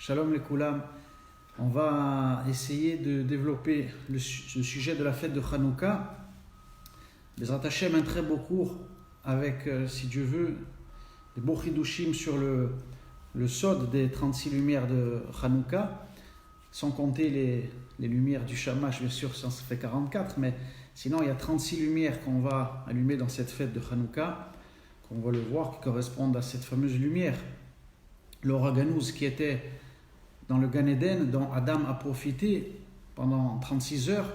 Shalom les Koulam. On va essayer de développer le sujet de la fête de Hanouka. Bezrat Hashem, un très beau cours avec, si Dieu veut, des beaux chidushim sur le sod des 36 lumières de Hanouka, sans compter les lumières du Shamash, bien sûr, ça fait 44, mais sinon il y a 36 lumières qu'on va allumer dans cette fête de Hanouka, qu'on va le voir, qui correspondent à cette fameuse lumière, l'Or HaGanuz, qui était dans le Gan Eden, dont Adam a profité pendant 36 heures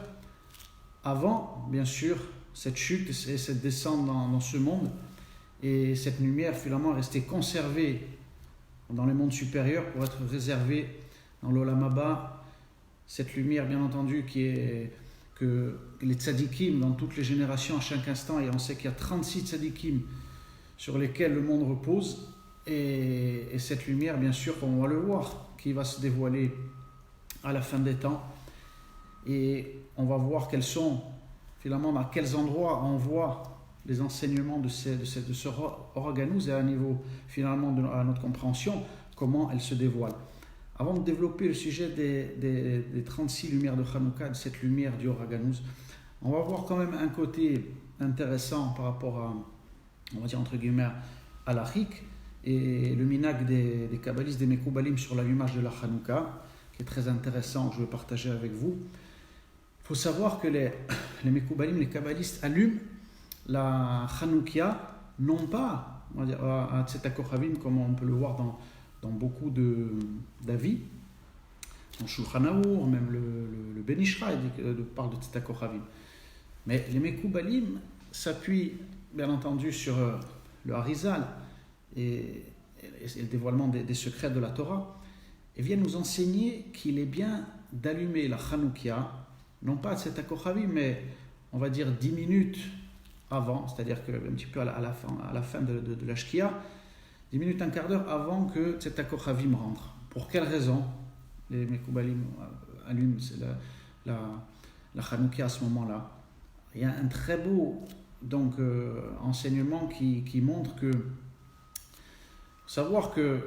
avant, bien sûr, cette chute et cette descente dans ce monde. Et cette lumière, finalement, est restée conservée dans les mondes supérieurs pour être réservée dans l'Olam Haba. Cette lumière, bien entendu, qui est que les tzadikim, dans toutes les générations, à chaque instant, et on sait qu'il y a 36 tzadikim sur lesquels le monde repose. Et cette lumière, bien sûr, on va le voir, qui va se dévoiler à la fin des temps. Et on va voir quels sont, finalement, dans quels endroits on voit les enseignements de ce Or HaGanuz et à un niveau, finalement, à notre compréhension, comment elle se dévoile. Avant de développer le sujet des 36 lumières de Hanouka, de cette lumière du Or HaGanuz, on va voir quand même un côté intéressant par rapport à, on va dire entre guillemets, à l'Achik, et le minag des kabbalistes, des Mekoubalim sur l'allumage de la Hanouka, qui est très intéressant, que je veux partager avec vous. Il faut savoir que les Mekoubalim, les kabbalistes, allument la Hanoukia, non pas on va dire, à Tzeta Kochavim, comme on peut le voir dans beaucoup d'avis, dans Shulchan Arour, même le Ben Ish Chai parle de Tzeta Kochavim. Mais les Mekoubalim s'appuient, bien entendu, sur le Harizal, et le dévoilement des secrets de la Torah, et viennent nous enseigner qu'il est bien d'allumer la Hanoukia, non pas à Tzeta Kochavim, mais on va dire 10 minutes avant, c'est-à-dire que, un petit peu à la fin de la Shkia, 10 minutes, un quart d'heure avant que Tzeta Kochavim rentre. Pour quelle raison les Mekoubalim allument la Hanoukia à ce moment-là? Il y a un très beau enseignement qui montre que savoir que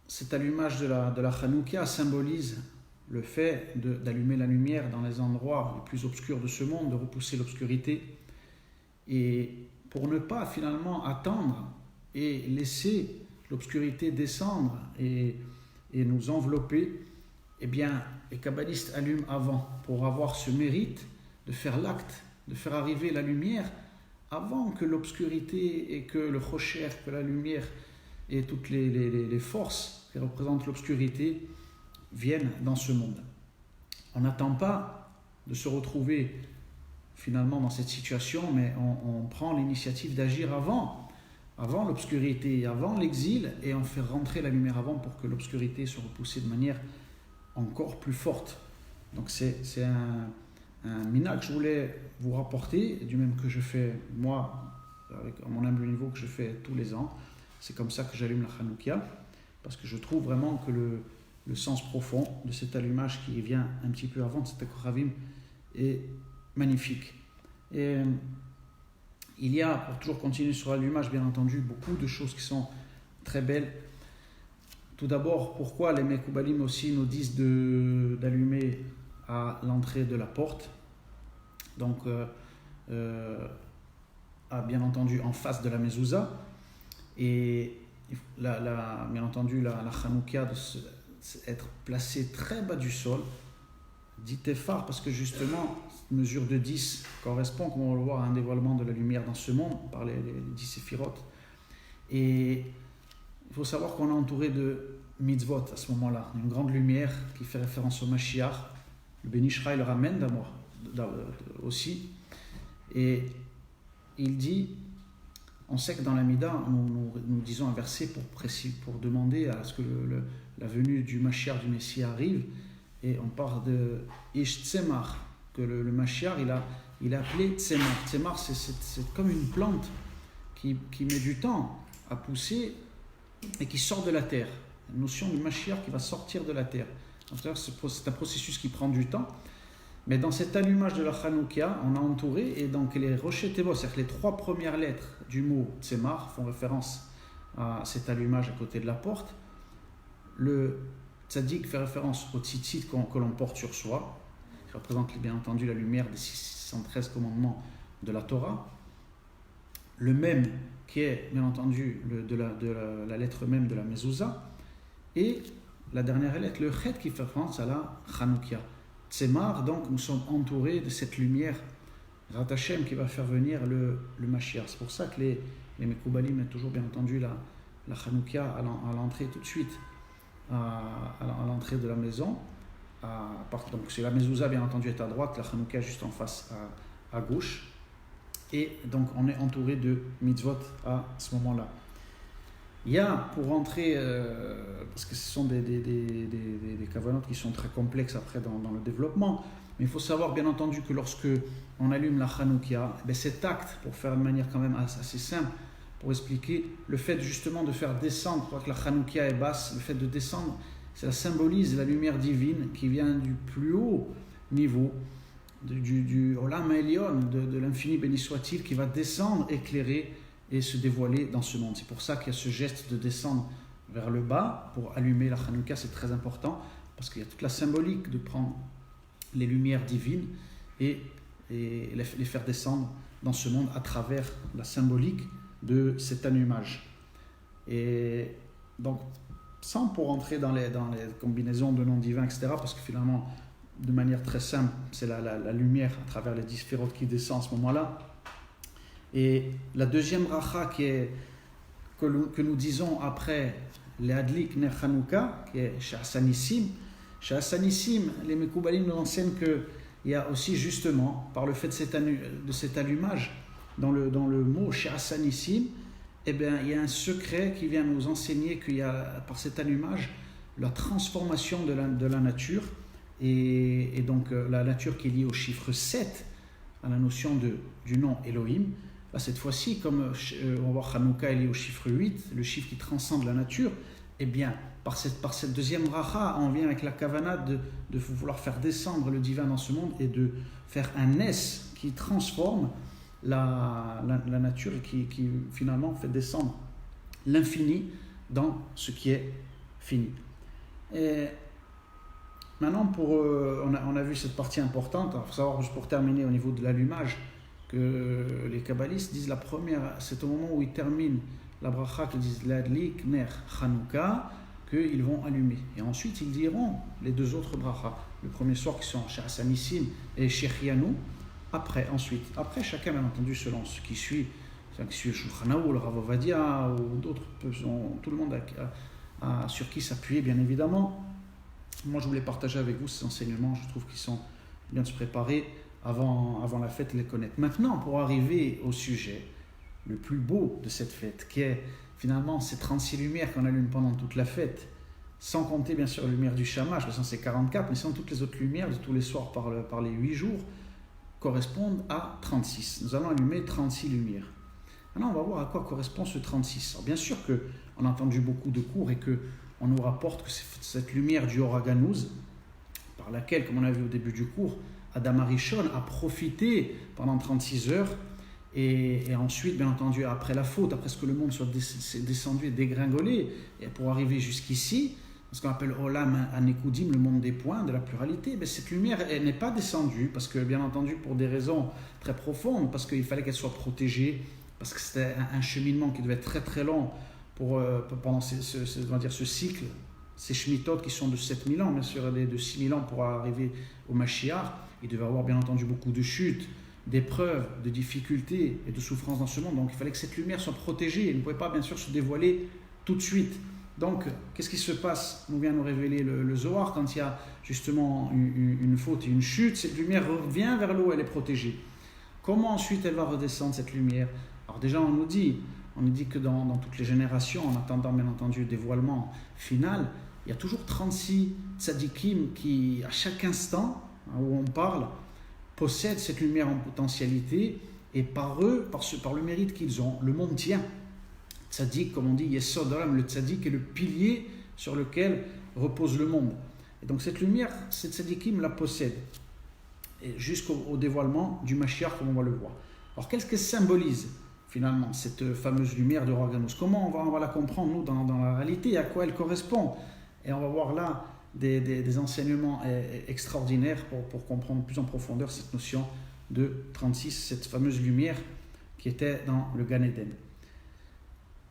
cet allumage de la Hanoukia symbolise le fait d'allumer la lumière dans les endroits les plus obscurs de ce monde, de repousser l'obscurité, et pour ne pas finalement attendre et laisser l'obscurité descendre et nous envelopper, eh bien les kabbalistes allument avant pour avoir ce mérite de faire l'acte, de faire arriver la lumière avant que l'obscurité et que le rocher, que la lumière et toutes les forces qui représentent l'obscurité viennent dans ce monde. On n'attend pas de se retrouver finalement dans cette situation, mais on prend l'initiative d'agir avant l'obscurité, avant l'exil, et on fait rentrer la lumière avant pour que l'obscurité soit repoussée de manière encore plus forte. Donc c'est un minag que je voulais vous rapporter, du même que je fais moi, avec mon humble niveau, que je fais tous les ans. C'est comme ça que j'allume la Hanoukia, parce que je trouve vraiment que le sens profond de cet allumage qui vient un petit peu avant de Tzeta Kochavim est magnifique. Et il y a, pour toujours continuer sur l'allumage, bien entendu, beaucoup de choses qui sont très belles. Tout d'abord, pourquoi les Mekoubalim aussi nous disent d'allumer à l'entrée de la porte, donc bien entendu en face de la mezouza, et bien entendu la Hanoukia être placée très bas du sol, dit Tefar, parce que justement cette mesure de 10 correspond, comme on va le voir, à un dévoilement de la lumière dans ce monde par les 10 séphirotes. Et il faut savoir qu'on est entouré de mitzvot à ce moment-là, une grande lumière qui fait référence au Mashiach. Le Ben Ish Chai le ramène d'amour aussi, et il dit, on sait que dans la Mida, nous disons un verset pour demander à ce que la venue du Mashiach, du Messie arrive, et on parle de Ish Tzemar, que le Mashiach il a appelé Tzemar. Tzemar, c'est comme une plante qui met du temps à pousser et qui sort de la terre. La notion du Mashiach qui va sortir de la terre. Donc, c'est un processus qui prend du temps. Mais dans cet allumage de la Hanoukia, on a entouré, et donc les rochers Tevot, c'est-à-dire que les 3 premières lettres du mot Tzemar font référence à cet allumage à côté de la porte. Le Tzadik fait référence au tzitzit que l'on porte sur soi, qui représente bien entendu la lumière des 613 commandements de la Torah. Le même qui est bien entendu la lettre même de la mezouza, et la dernière lettre, le chet, qui fait référence à la Chanoukia. Tzemar, donc nous sommes entourés de cette lumière Ratachem qui va faire venir le Mashiach. C'est pour ça que les Mekoubalim mettent toujours bien entendu la Chanoukia à l'entrée tout de suite, à l'entrée de la maison. Donc c'est la mezouza bien entendu est à droite, la Chanoukia juste en face à gauche. Et donc on est entouré de mitzvot à ce moment-là. Il y a, pour rentrer, parce que ce sont des kavanotes qui sont très complexes après dans le développement, mais il faut savoir bien entendu que lorsque on allume la Chanoukia, cet acte, pour faire de manière quand même assez simple, pour expliquer le fait justement de faire descendre, pour que la Chanoukia est basse, le fait de descendre, ça symbolise la lumière divine qui vient du plus haut niveau, du Olam Elyon, de l'infini béni soit-il, qui va descendre, éclairer et se dévoiler dans ce monde. C'est pour ça qu'il y a ce geste de descendre vers le bas pour allumer la Chanoukia, c'est très important, parce qu'il y a toute la symbolique de prendre les lumières divines et les faire descendre dans ce monde à travers la symbolique de cet allumage. Et donc, sans pour rentrer dans les combinaisons de noms divins, etc., parce que finalement, de manière très simple, c'est la lumière à travers les 10 sphérotes qui descend à ce moment-là. Et la deuxième racha que nous disons après les Adlik Ner Chanouka, qui est Sha'asanissim. Sha'asanissim, les Mekoubalim nous enseignent qu'il y a aussi justement, par le fait de cet allumage, dans le mot Sha'asanissim, eh bien, il y a un secret qui vient nous enseigner qu'il y a, par cet allumage, la transformation de la nature, et donc la nature qui est liée au chiffre 7, à la notion du nom Elohim. Là, cette fois-ci, comme on va voir Hanouka est lié au chiffre 8, le chiffre qui transcende la nature, eh bien, par cette deuxième racha, on vient avec la kavana de vouloir faire descendre le divin dans ce monde et de faire un S qui transforme la nature et qui finalement fait descendre l'infini dans ce qui est fini. Et maintenant, on a vu cette partie importante. Il faut savoir, juste pour terminer, au niveau de l'allumage, que les kabbalistes disent la première, c'est au moment où ils terminent la bracha, qu'ils disent l'adlik ner Chanouka, qu'ils vont allumer. Et ensuite, ils diront les deux autres brachas. Le premier soir qui sont Sha'asanissim et Shechianu. Après, chacun, bien entendu, selon ce qui suit, Shulchan Aruch, le Rav Ovadia ou d'autres, tout le monde a sur qui s'appuyer, bien évidemment. Moi, je voulais partager avec vous ces enseignements. Je trouve qu'ils sont bien de se préparer avant la fête et les connaître. Maintenant, pour arriver au sujet le plus beau de cette fête, qui est finalement ces 36 lumières qu'on allume pendant toute la fête, sans compter bien sûr la lumière du Shamash, parce que c'est 44, mais sans toutes les autres lumières de tous les soirs par les 8 jours, correspondent à 36. Nous allons allumer 36 lumières. Maintenant, on va voir à quoi correspond ce 36. Alors, bien sûr qu'on a entendu beaucoup de cours et qu'on nous rapporte que c'est cette lumière du Or HaGanuz, par laquelle, comme on a vu au début du cours, Adam Arishon a profité pendant 36 heures et ensuite, bien entendu, après la faute, après ce que le monde soit descendu et dégringolé, et pour arriver jusqu'ici, ce qu'on appelle Olam Anekudim, le monde des points, de la pluralité, cette lumière elle n'est pas descendue, parce que, bien entendu, pour des raisons très profondes, parce qu'il fallait qu'elle soit protégée, parce que c'était un cheminement qui devait être très très long pendant ce cycle, ces Shemittot qui sont de 7000 ans, bien sûr, de 6000 ans pour arriver au Mashiach. Il devait y avoir bien entendu beaucoup de chutes, d'épreuves, de difficultés et de souffrances dans ce monde. Donc il fallait que cette lumière soit protégée. Elle ne pouvait pas bien sûr se dévoiler tout de suite. Donc qu'est-ce qui se passe? Nous vient nous révéler le Zohar quand il y a justement une faute et une chute. Cette lumière revient vers l'eau, elle est protégée. Comment ensuite elle va redescendre cette lumière? Alors déjà on nous dit que dans toutes les générations, en attendant bien entendu le dévoilement final, il y a toujours 36 tzadikim qui, à chaque instant où on parle, possèdent cette lumière en potentialité, et par eux, par le mérite qu'ils ont, le monde tient. Tzadik, comme on dit, Yesod Olam, le tzadik est le pilier sur lequel repose le monde. Et donc cette lumière, cette tzadikim la possède, et jusqu'au dévoilement du Mashiach, comme on va le voir. Alors qu'est-ce qu'elle symbolise finalement, cette fameuse lumière de Or HaGanuz? Comment on va la comprendre, nous, dans la réalité, à quoi elle correspond? Et on va voir là des enseignements extraordinaires pour comprendre plus en profondeur cette notion de 36, cette fameuse lumière qui était dans le Gan Eden.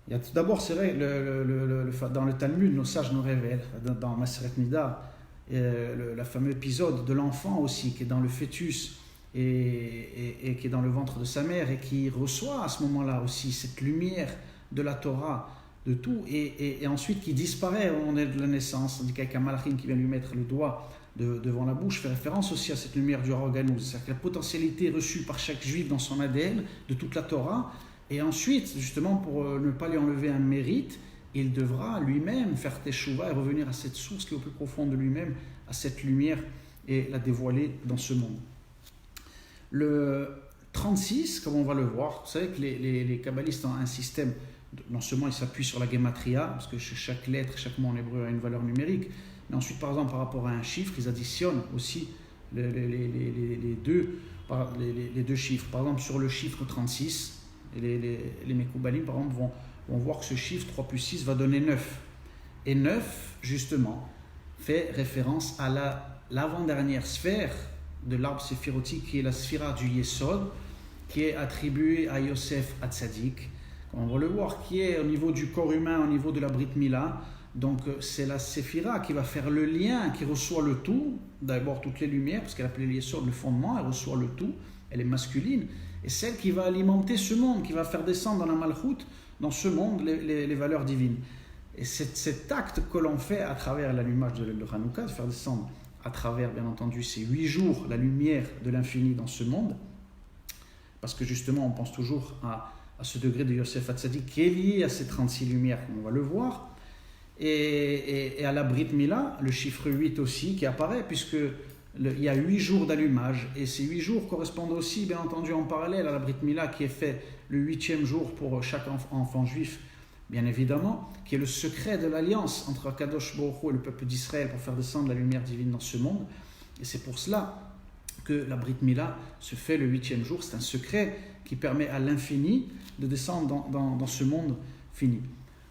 Il y a tout d'abord, c'est vrai, dans le Talmud, nos sages nous révèlent, dans Maseret Nida, le fameux épisode de l'enfant aussi, qui est dans le fœtus et qui est dans le ventre de sa mère et qui reçoit à ce moment-là aussi cette lumière de la Torah, de tout, et ensuite qui disparaît au moment de la naissance. On dit qu'avec un malachim qui vient lui mettre le doigt devant la bouche, fait référence aussi à cette lumière du Organous, c'est-à-dire que la potentialité reçue par chaque juif dans son ADN de toute la Torah, et ensuite, justement, pour ne pas lui enlever un mérite, il devra lui-même faire teshuva et revenir à cette source qui est au plus profond de lui-même, à cette lumière, et la dévoiler dans ce monde. Le 36, comme on va le voir, vous savez que les kabbalistes ont un système, non seulement ils s'appuient sur la gematria, parce que chaque lettre, chaque mot en hébreu a une valeur numérique, mais ensuite, par exemple, par rapport à un chiffre, ils additionnent aussi les deux chiffres. Par exemple, sur le chiffre 36, les Mekoubalim, par exemple, vont voir que ce chiffre 3 plus 6 va donner 9. Et 9, justement, fait référence à l'avant-dernière sphère de l'arbre séphirotique, qui est la sphira du Yesod, qui est attribuée à Yosef Hatzadik. On va le voir, qui est au niveau du corps humain, au niveau de la Brit Mila. Donc c'est la séphira qui va faire le lien, qui reçoit le tout, d'abord toutes les lumières, parce qu'elle appelait le Yesod le fondement, elle reçoit le tout, elle est masculine, et celle qui va alimenter ce monde, qui va faire descendre dans la Malchut, dans ce monde, les valeurs divines. Et cet acte que l'on fait à travers l'allumage de Hanouka, de faire descendre à travers, bien entendu, ces 8 jours, la lumière de l'infini dans ce monde, parce que justement, on pense toujours à ce degré de Yosef Hatzadik qui est lié à ces 36 lumières, comme on va le voir, et à la Brit Mila, le chiffre 8 aussi qui apparaît, puisque il y a 8 jours d'allumage, et ces 8 jours correspondent aussi, bien entendu, en parallèle à la Brit Mila qui est fait le 8e jour pour chaque enfant juif, bien évidemment, qui est le secret de l'alliance entre Akadosh Baruch Hu et le peuple d'Israël pour faire descendre la lumière divine dans ce monde. Et c'est pour cela que la Brit Mila se fait le 8e jour. C'est un secret qui permet à l'infini de descendre dans ce monde fini.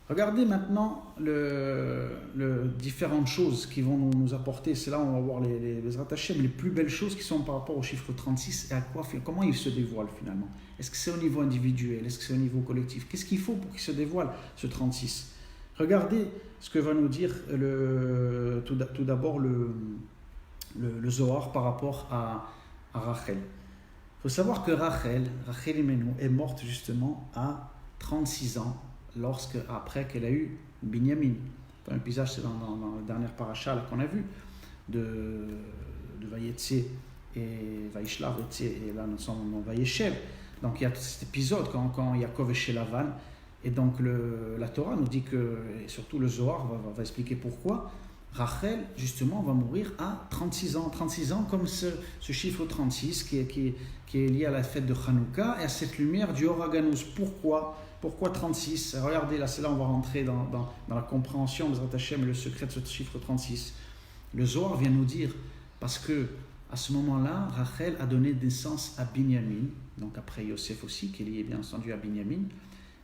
Regardez maintenant différentes choses qui vont nous apporter. C'est là où on va voir les rattachés, mais les plus belles choses qui sont par rapport au chiffre 36 et comment il se dévoile finalement. Est-ce que c'est au niveau individuel? Est-ce que c'est au niveau collectif? Qu'est-ce qu'il faut pour qu'il se dévoile ce 36? Regardez ce que va nous dire tout d'abord le Zohar par rapport à Rachel. Il faut savoir que Rachel Imenu, est morte justement à 36 ans, après qu'elle a eu Binyamin. Un épisode, c'est dans la dernière paracha là, qu'on a vu de Vayetse et Vaishlav, et là nous sommes dans Vayeshev. Donc il y a cet épisode quand Yaakov est chez Lavan, et donc la Torah nous dit que, et surtout le Zohar va expliquer pourquoi, Rachel justement va mourir à 36 ans. 36 ans comme ce chiffre 36 qui est lié à la fête de Hanouka et à cette lumière du Oraganus. Pourquoi 36? Regardez, là, c'est là on va rentrer dans la compréhension des Ratachem et le secret de ce chiffre 36. Le Zohar vient nous dire, parce que à ce moment-là, Rachel a donné naissance à Binyamin, donc après Yosef aussi, qui est lié bien entendu à Binyamin.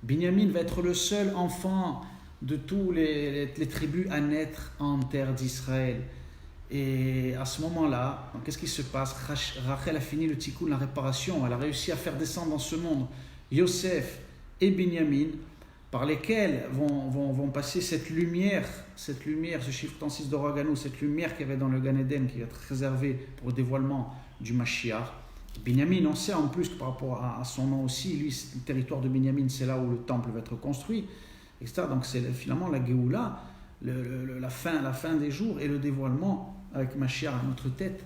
Binyamin va être le seul enfant de tous les tribus à naître en terre d'Israël. Et à ce moment-là, qu'est-ce qui se passe? Rachel a fini le tikkun, la réparation, elle a réussi à faire descendre dans ce monde Yosef et Binyamin, par lesquels vont passer cette lumière, ce chiffre 36 d'Oragano, cette lumière qu'il y avait dans le Gan Eden, qui va être réservée pour le dévoilement du Mashiach. Binyamin, on sait en plus que par rapport à son nom aussi, lui, le territoire de Binyamin, c'est là où le temple va être construit, etc. Donc c'est finalement la Géoula, la fin des jours et le dévoilement avec Mashiach à notre tête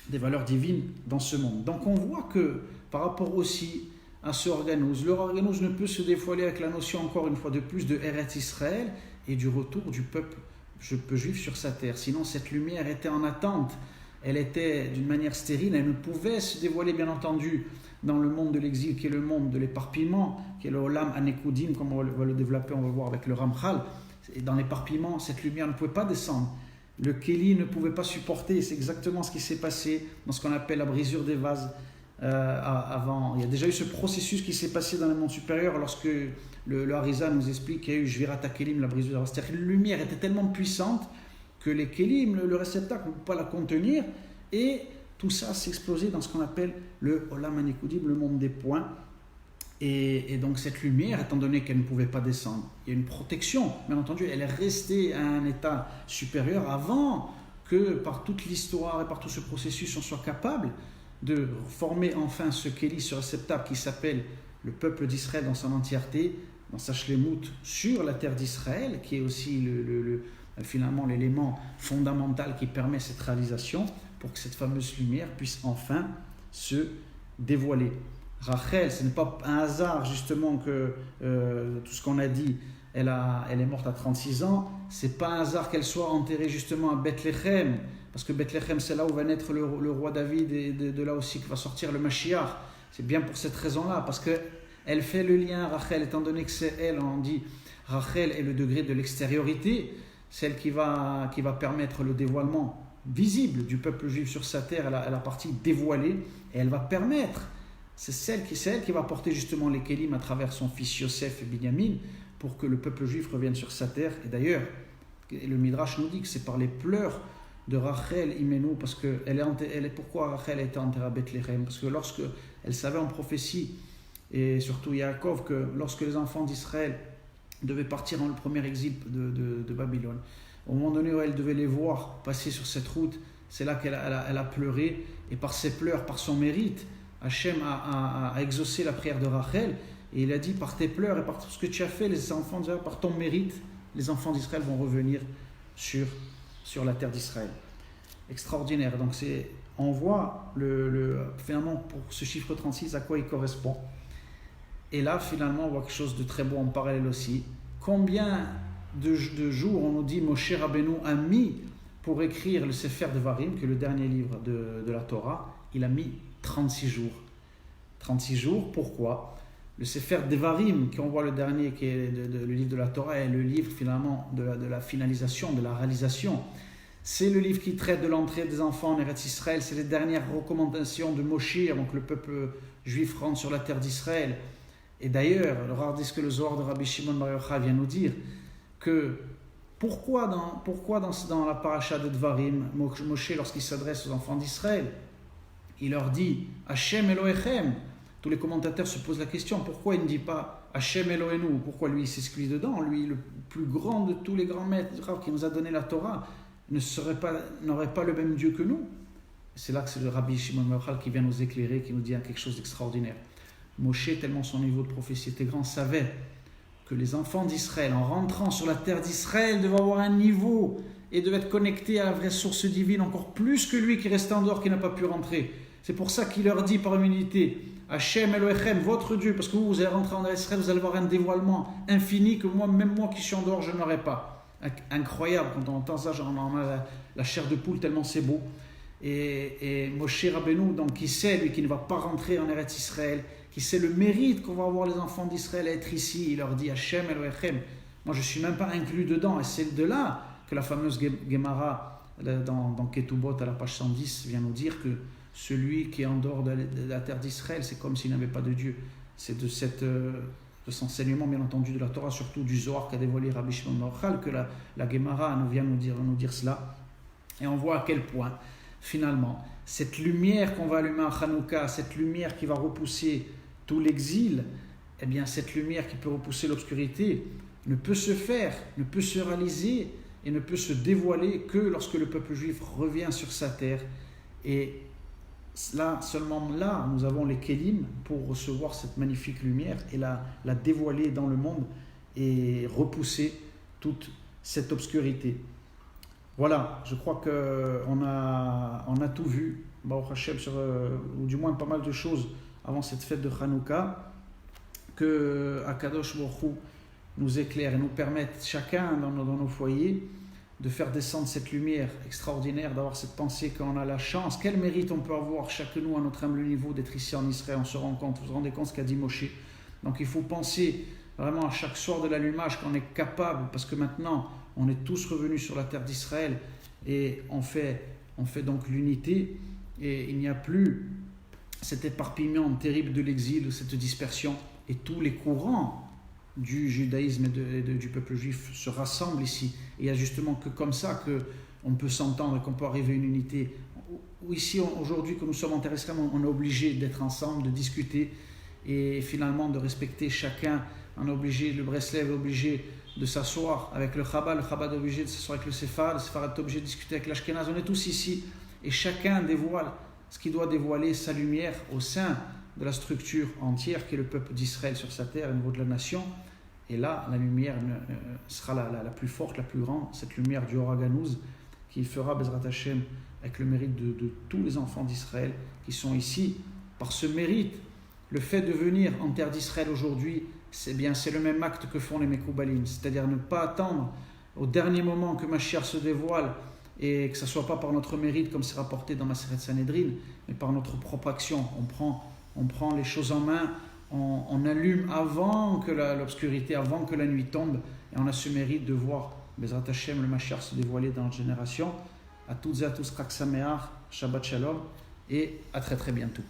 des valeurs divines dans ce monde. Donc on voit que par rapport aussi à ce Organous, le Organous ne peut se dévoiler avec la notion encore une fois de plus de Eretz Israël et du retour du peuple juif sur sa terre. Sinon cette lumière était en attente, elle était d'une manière stérile, elle ne pouvait se dévoiler bien entendu dans le monde de l'exil qui est le monde de l'éparpillement, qui est le Olam Anekudim, comme on va le développer, on va voir avec le Ramchal. Et dans l'éparpillement, cette lumière ne pouvait pas descendre. Le Kéli ne pouvait pas supporter, c'est exactement ce qui s'est passé dans ce qu'on appelle la brisure des vases. Avant, il y a déjà eu ce processus qui s'est passé dans le monde supérieur lorsque le Harizal nous explique qu'il y a eu Jvirat HaKelim, la brisure des vases. C'est-à-dire que la lumière était tellement puissante que les kélim, le réceptacle ne peut pas la contenir, et tout ça s'est explosé dans ce qu'on appelle le Olam HaNikudim, le monde des points. Et donc cette lumière, étant donné qu'elle ne pouvait pas descendre, il y a une protection, bien entendu, elle est restée à un état supérieur avant que par toute l'histoire et par tout ce processus on soit capable de former enfin ce kéli, ce réceptacle qui s'appelle le peuple d'Israël dans son entièreté, dans sa shlemout sur la terre d'Israël, qui est aussi finalement l'élément fondamental qui permet cette réalisation pour que cette fameuse lumière puisse enfin se dévoiler. Rachel, ce n'est pas un hasard justement que tout ce qu'on a dit, elle est morte à 36 ans, c'est pas un hasard qu'elle soit enterrée justement à Bethléem, parce que Bethléem c'est là où va naître le roi David, et de là aussi que va sortir le Mashiach. C'est bien pour cette raison-là, parce qu'elle fait le lien, Rachel, étant donné que c'est elle, on dit Rachel est le degré de l'extériorité, celle qui va permettre le dévoilement visible du peuple juif sur sa terre, elle a la partie dévoilée, et elle va permettre, c'est elle qui va porter justement les kélim à travers son fils Yosef et Binyamin, pour que le peuple juif revienne sur sa terre. Et d'ailleurs, le Midrash nous dit que c'est par les pleurs de Rachel Imenu, parce que pourquoi Rachel a été enterrée à Bethléem, parce que lorsque elle savait en prophétie, et surtout Yaakov, que lorsque les enfants d'Israël devaient partir dans le premier exil de Babylone, au moment donné où elle devait les voir passer sur cette route, c'est là qu'elle a pleuré, et par ses pleurs, par son mérite, Hachem a exaucé la prière de Rachel, et il a dit, par tes pleurs et par tout ce que tu as fait, les enfants d'Israël, par ton mérite, les enfants d'Israël vont revenir sur la terre d'Israël. Extraordinaire. Donc on voit finalement pour ce chiffre 36 à quoi il correspond. Et là finalement on voit quelque chose de très beau en parallèle aussi. Combien de jours on nous dit Moshe Rabbeinu a mis pour écrire le Sefer Devarim, qui est le dernier livre de la Torah, il a mis 36 jours. 36 jours, pourquoi ? Le Sefer Devarim, qu'on voit le dernier, qui est le livre de la Torah, est le livre finalement de la finalisation, de la réalisation. C'est le livre qui traite de l'entrée des enfants en Eretz Israël, c'est les dernières recommandations de Moshe avant que le peuple juif rentre sur la terre d'Israël. Et d'ailleurs, regardez ce que le Zohar de Rabbi Shimon Bar Yochai vient nous dire, que pourquoi dans la paracha de Devarim, Moshe, lorsqu'il s'adresse aux enfants d'Israël, il leur dit « Hashem Elohechem ». Tous les commentateurs se posent la question, pourquoi il ne dit pas Hashem Elohenu? Pourquoi lui il s'exclut dedans? Lui, le plus grand de tous les grands maîtres qui nous a donné la Torah, n'aurait pas le même Dieu que nous. C'est là que c'est le Rabbi Shimon Bar Yochai qui vient nous éclairer, qui nous dit quelque chose d'extraordinaire. Moshe, tellement son niveau de prophétie était grand, savait que les enfants d'Israël, en rentrant sur la terre d'Israël, devaient avoir un niveau et devaient être connectés à la vraie source divine, encore plus que lui qui restait en dehors, qui n'a pas pu rentrer. C'est pour ça qu'il leur dit par humilité, Hashem Elohechem, votre Dieu, parce que vous allez rentrer en Israël, vous allez avoir un dévoilement infini que même moi qui suis en dehors, je n'aurai pas. Incroyable, quand on entend ça, on a la chair de poule tellement c'est beau. Et Moshe Rabbeinu, donc qui sait, lui qui ne va pas rentrer en Eretz Israël, qui sait le mérite qu'on va avoir les enfants d'Israël à être ici, il leur dit Hashem Elohechem, moi je ne suis même pas inclus dedans, et c'est de là que la fameuse Gemara dans Ketubot à la page 110 vient nous dire que celui qui est en dehors de la terre d'Israël, c'est comme s'il n'avait pas de Dieu. C'est de cet enseignement, bien entendu, de la Torah, surtout du Zohar qu'a dévoilé Rabbi Shimon Bar Yochai, que la Gemara vient nous dire cela. Et on voit à quel point, finalement, cette lumière qu'on va allumer à Hanouka, cette lumière qui va repousser tout l'exil, eh bien, cette lumière qui peut repousser l'obscurité, ne peut se faire, ne peut se réaliser et ne peut se dévoiler que lorsque le peuple juif revient sur sa terre. Et là, seulement là, nous avons les kélim pour recevoir cette magnifique lumière et la dévoiler dans le monde et repousser toute cette obscurité. Voilà, je crois qu'on a tout vu, Baruch Hashem, ou du moins pas mal de choses avant cette fête de Hanouka, que Akadosh Baruch Hu nous éclaire et nous permette chacun dans nos foyers de faire descendre cette lumière extraordinaire, d'avoir cette pensée qu'on a la chance. Quel mérite on peut avoir, chacun de nous, à notre humble niveau, d'être ici en Israël. On se rend compte, vous vous rendez compte ce qu'a dit Moshe. Donc il faut penser vraiment à chaque soir de l'allumage qu'on est capable, parce que maintenant, on est tous revenus sur la terre d'Israël et on fait donc l'unité, et il n'y a plus cet éparpillement terrible de l'exil, cette dispersion, et tous les courants du judaïsme et du peuple juif se rassemblent ici. Et il n'y a justement que comme ça on peut s'entendre, qu'on peut arriver à une unité. Ici, aujourd'hui, comme nous sommes en terre d'Israël, on est obligé d'être ensemble, de discuter et finalement de respecter chacun. On est obligé, le Breslev est obligé de s'asseoir avec le Chabad est obligé de s'asseoir avec le Séphard est obligé de discuter avec l'Ashkenaz. On est tous ici et chacun dévoile ce qui doit dévoiler sa lumière au sein de la structure entière qui est le peuple d'Israël sur sa terre au niveau de la nation. Et là, la lumière sera la plus forte, la plus grande, cette lumière du Horaganouz qui fera Bezrat Hashem avec le mérite de tous les enfants d'Israël qui sont ici par ce mérite. Le fait de venir en terre d'Israël aujourd'hui, c'est le même acte que font les Mekoubalim, c'est-à-dire ne pas attendre au dernier moment que Mashiach se dévoile et que ce ne soit pas par notre mérite comme c'est rapporté dans Maseret Sanhedrin, mais par notre propre action. On prend les choses en main, on allume avant que l'obscurité, avant que la nuit tombe, et on a ce mérite de voir Bezrat Hashem, le Mashiach se dévoiler dans notre génération. À toutes et à tous, Chag Sameach, Shabbat Shalom, et à très très bientôt.